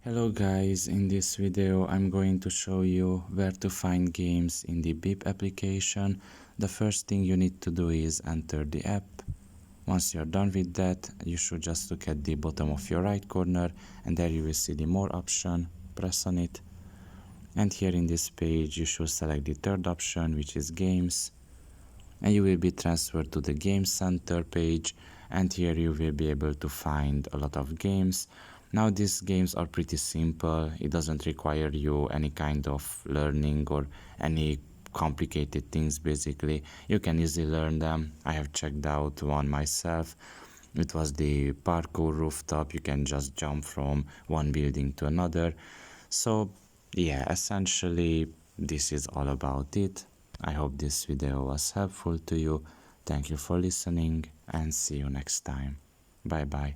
Hello guys, in this video I'm going to show you where to find games in the Beep application. The first thing you need to do is enter the app. Once you're done with that, you should just look at the bottom of your right corner and there you will see the more option. Press on it. And here in this page you should select the third option, which is games. And you will be transferred to the Game Center page, and here you will be able to find a lot of games. Now these games are pretty simple, it doesn't require you any kind of learning or any complicated things. Basically you can easily learn them. I have checked out one myself. It was the parkour rooftop. You can just jump from one building to another. So yeah, essentially this is all about it. I hope this video was helpful to you. Thank you for listening and see you next time. Bye bye.